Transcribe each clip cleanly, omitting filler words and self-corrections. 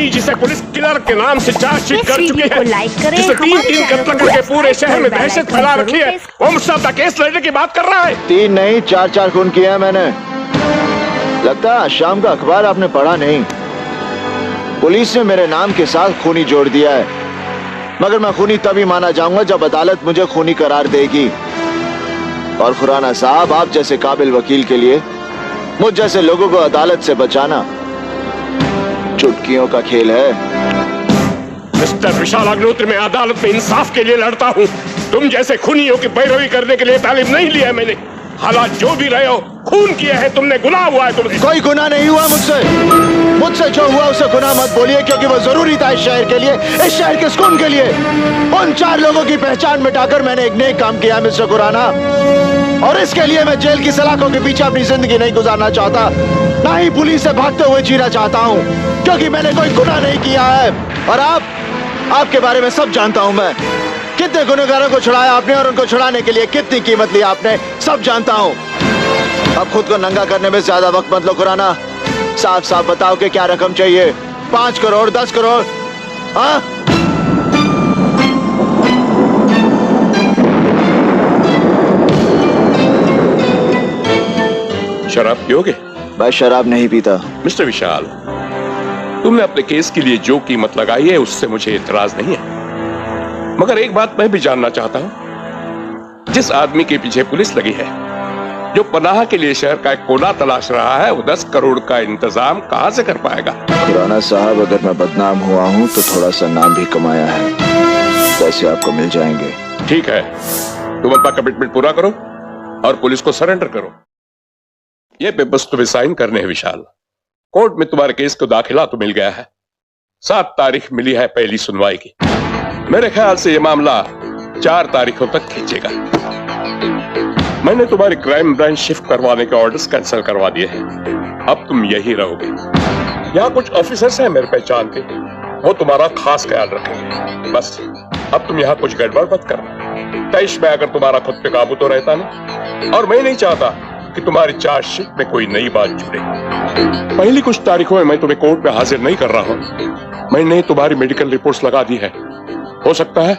खूनी जिसे police killer के नाम से चार्जशीट कर चुकी है, जिसे 3 कत्ल करके पूरे शहर में दहशत फैला रखी है, वो मुझसे अपना केस लड़ने की बात कर रहा है। 3 नहीं 4 खून किए हैं मैंने। लगता है शाम का अखबार आपने पढ़ा नहीं। पुलिस ने मेरे नाम के साथ खूनी जोड़ दिया है, मगर मैं खूनी तभी माना जाऊंगा जब अदालत मुझे खूनी करार देगी। और खुराना साहब, आप जैसे काबिल वकील के लिए मुझ जैसे लोगों को अदालत से बचाना चुटकियों का खेल है। मिस्टर विशाल अग्निहोत्री, मैं अदालत में इंसाफ के लिए लड़ता हूँ। तुम जैसे खूनियों की पैरवी करने के लिए तालीम नहीं लिया मैंने। हालात जो भी रहे हो, खून किया है तुमने, गुनाह हुआ है तुमसे। कोई गुनाह नहीं हुआ मुझसे जो हुआ उसे गुनाह मत बोलिए, क्योंकि वो जरूरी था इस शहर के लिए, इस शहर के सुकून के लिए। उन 4 लोगों की पहचान मिटाकर मैंने एक नेक काम किया मिस्टर खुराना, और इसके लिए मैं जेल की सलाखों के पीछे अपनी जिंदगी नहीं गुजारना चाहता, ना ही पुलिस से भागते हुए जीना चाहता हूँ, क्योंकि मैंने कोई गुनाह नहीं किया है। और आपके बारे में सब जानता हूँ मैं। कितने गुनहगारों को छुड़ाया आपने और उनको छुड़ाने के लिए कितनी कीमत ली आपने, सब जानता हूँ। अब खुद को नंगा करने में ज्यादा वक्त मत लो खुराना। साफ साफ बताओ कि क्या रकम चाहिए। 5 करोड़, 10 करोड़? हाँ? शराब पियोगे? मैं शराब नहीं पीता। मिस्टर विशाल, तुमने अपने केस के लिए जो कीमत लगाई है उससे मुझे इतराज नहीं है, मगर एक बात मैं भी जानना चाहता हूं। जिस आदमी के पीछे पुलिस लगी है, जो पनाह के लिए शहर का एक कोना तलाश रहा है, वो 10 करोड़ का इंतजाम कहां से कर पाएगा? खुराना साहब, अगर मैं बदनाम हुआ हूं तो थोड़ा सा नाम भी कमाया है, पैसे आपको मिल जाएंगे। ठीक है, तुम अपना कमिटमेंट पूरा करो और पुलिस को सरेंडर करो। ये पेपर्स तुम्हें साइन करने हैं विशाल। कोर्ट में तुम्हारे केस को दाखिला तो मिल गया है। 7 तारीख मिली है पहली सुनवाई की। मेरे ख्याल से यह मामला 4 तारीखों तक खींचेगा। मैंने तुम्हारी क्राइम ब्रांच शिफ्ट करवाने के ऑर्डर्स कैंसिल करवा दिए हैं। अब तुम यही रहोगे। यहाँ कुछ ऑफिसर्स हैं मेरे पहचान के, वो तुम्हारा खास ख्याल रखेंगे। बस अब तुम यहाँ कुछ गड़बड़ मत करना। तैश में अगर तुम्हारा खुद पे काबू तो रहता नहीं, और मैं नहीं चाहता कि तुम्हारी चार्जशीट में कोई नई बात जुड़े। पहली कुछ तारीखों में मैं तुम्हें कोर्ट में हाजिर नहीं कर रहा हूँ। मैंने तुम्हारी मेडिकल रिपोर्ट्स लगा दी है। हो सकता है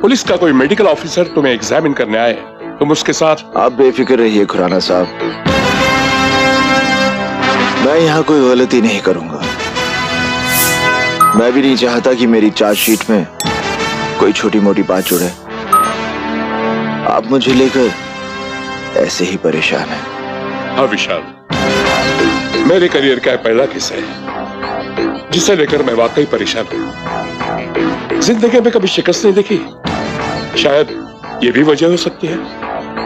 पुलिस का कोई मेडिकल ऑफिसर तुम्हें एग्जामिन करने आए, तुम उसके साथ। आप बेफिक्र रहिए खुराना साहब, मैं यहाँ कोई गलती नहीं करूंगा। मैं भी नहीं चाहता कि मेरी चार्जशीट में कोई छोटी मोटी बात जुड़े। आप मुझे लेकर ऐसे ही परेशान हैं। हाँ विशाल, मेरे करियर का पहला किस्सा है जिसे लेकर मैं वाकई परेशान हूँ। जिंदगी में कभी शिकस्त नहीं देखी, शायद ये भी वजह हो सकती है।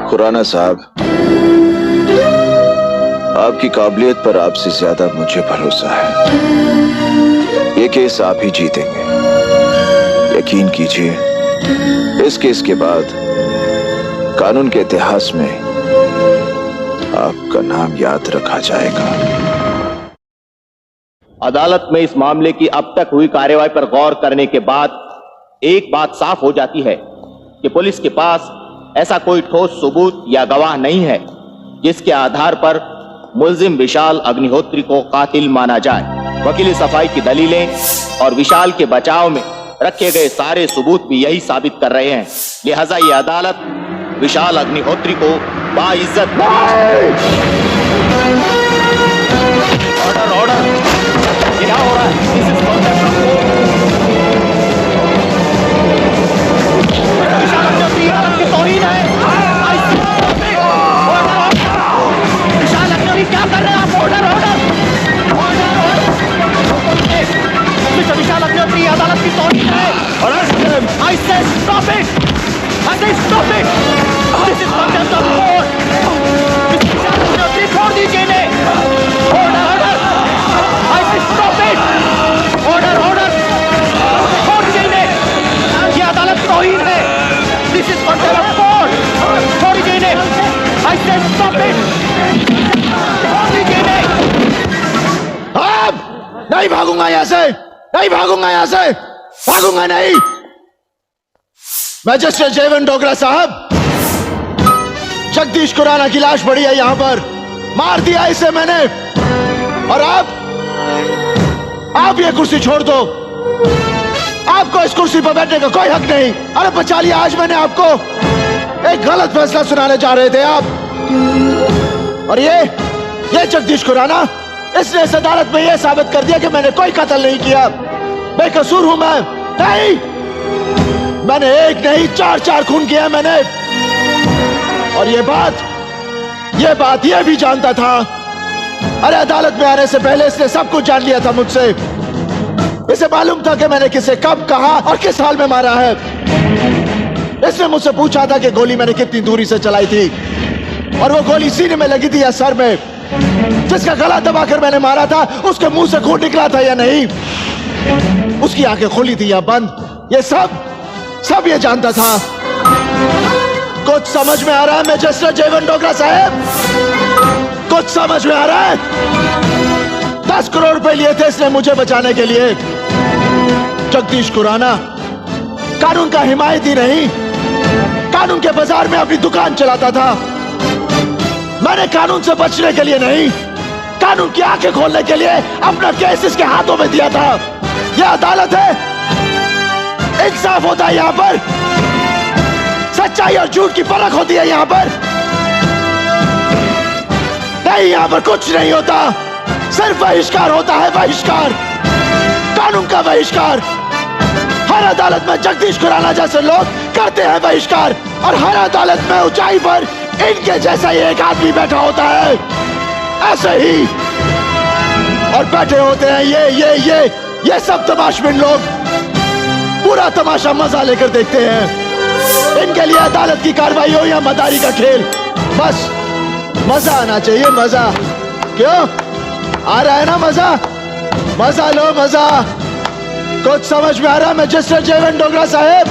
खुराना साहब, आपकी काबिलियत पर आपसे ज्यादा मुझे भरोसा है। ये केस आप ही जीतेंगे, यकीन कीजिए। इस केस के बाद कानून के इतिहास में आपका नाम याद रखा जाएगा। अदालत में इस मामले की अब तक हुई कार्यवाही पर गौर करने के बाद एक बात साफ हो जाती है कि पुलिस के पास ऐसा कोई ठोस सबूत या गवाह नहीं है जिसके आधार पर मुल्जिम विशाल अग्निहोत्री को कातिल माना जाए। वकीली सफाई की दलीलें और विशाल के बचाव में रखे गए सारे सबूत भी यही साबित कर रहे हैं। लिहाजा ये अदालत विशाल अग्निहोत्री को बाइज्जत। ऑर्डर ऑर्डर, क्या हो रहा है? This is contempt of court. विशाल अग्निहोत्री अदालत की तौहीन है। विशाल अग्निहोत्री क्या कर रहे हैं आप? Order order mister Vishal Agnihotri अदालत की तौहीन है। I say stop it. I say stop it. This is contempt of court. Mister Vishal Agnihotri छोड़ दीजिए इन्हें। Order order, I say stop it. Order order, छोड़ दीजिए इन्हें। ये अदालत तौहीन है। This is contempt of court. छोड़ दीजिए इन्हें। I say stop it. छोड़ दीजिए इन्हें। अब नहीं भागूंगा यहाँ से, नहीं भागूंगा यहाँ से, भागूंगा नहीं। मैजिस्ट्रेट जयवंत डोगरा साहब, जगदीश खुराना की लाश पड़ी है यहाँ पर, मार दिया इसे मैंने। और आप ये कुर्सी छोड़ दो। आपको इस कुर्सी पर बैठने का कोई हक नहीं। अरे बचा लिया, आज मैंने आपको एक गलत फैसला सुनाने जा रहे थे आप। और ये जगदीश खुराना, इसने इस अदालत में यह साबित कर दिया कि मैंने कोई कत्ल नहीं किया, बेकसूर हूं मैं। नहीं, मैंने एक नहीं 4 खून किया मैंने। और ये बात ये भी जानता था। अरे अदालत में आने से पहले इसने सब कुछ जान लिया था मुझसे। इसे मालूम था कि मैंने किसे कब कहा और किस हाल में मारा है। इसने मुझसे पूछा था कि गोली मैंने कितनी दूरी से चलाई थी और वो गोली सीने में लगी थी या सर में। जिसका गला दबाकर मैंने मारा था उसके मुंह से खून निकला था या नहीं, उसकी आंखें खुली थी या बंद, ये सब ये जानता था। कुछ समझ में आ रहा है मैजिस्ट्रेट जयवंत डोगरा साहब? कुछ समझ में आ रहा है? 10 करोड़ रुपए लिए थे इसने मुझे बचाने के लिए। जगदीश खुराना कानून का हिमायती नहीं, कानून के बाजार में अपनी दुकान चलाता था। मैंने कानून से बचने के लिए नहीं, कानून की आंखें खोलने के लिए अपना केस इसके हाथों में दिया था। यह अदालत है, इंसाफ होता है यहां पर, सच्चाई और झूठ की परख होती है यहां पर। नहीं, यहां पर कुछ नहीं होता, सिर्फ बहिष्कार होता है, बहिष्कार, कानून का बहिष्कार। हर अदालत में जगदीश खुराना जैसे लोग करते हैं बहिष्कार, और हर अदालत में ऊंचाई पर इनके जैसा ही एक आदमी बैठा होता है, ऐसे ही। और बैठे होते हैं ये सब तमाशबिन लोग, पूरा तमाशा मजा लेकर देखते हैं। इनके लिए अदालत की कार्रवाई हो या मदारी का खेल, बस मजा आना चाहिए, मजा। क्यों आ रहा है ना मजा? मजा लो, मजा। कुछ समझ में आ रहा है मैजिस्ट्रेट जयवंत डोगरा साहब?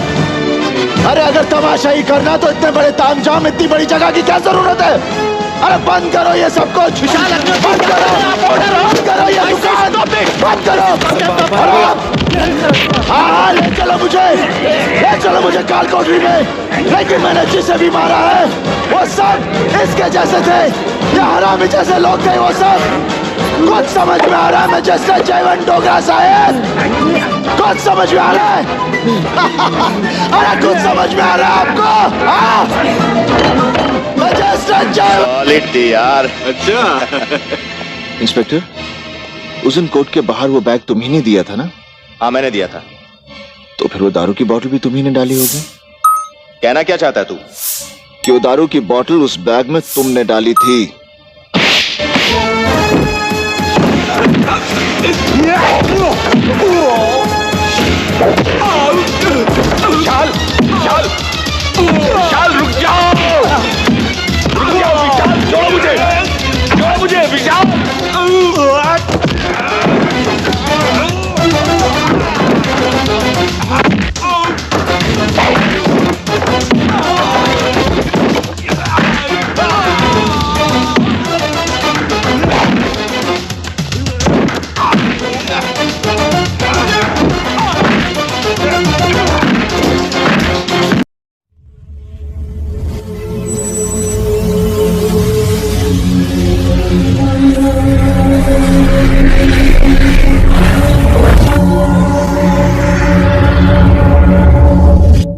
अरे अगर तमाशा ही करना तो इतने बड़े तामझाम, इतनी बड़ी जगह की क्या जरूरत है? अरे बंद करो ये सब कुछ, बंद करो ये दुकान, बंद करो। हाँ, ले चलो मुझे काल कोठरी में। लेकिन मैंने जिसे भी मारा है वो सब इसके जैसे थे, ये हरामी जैसे लोग थे वो सब। कुछ समझ में आ रहा है मैजिस्ट्रेट जयवंत डोगरा साहब? कुछ समझ में आ रहा है? अरे कुछ समझ में आ रहा है आपको? मैजिस्ट्रेट जयवंत यार। अच्छा इंस्पेक्टर, उस दिन कोर्ट के बाहर वो बैग तुम ही ने दिया था ना? हाँ, मैंने दिया था। तो फिर वो दारू की बोतल भी तुम ही ने डाली होगी। कहना क्या चाहता है तू? कि वो दारू की बोतल उस बैग में तुमने डाली थी।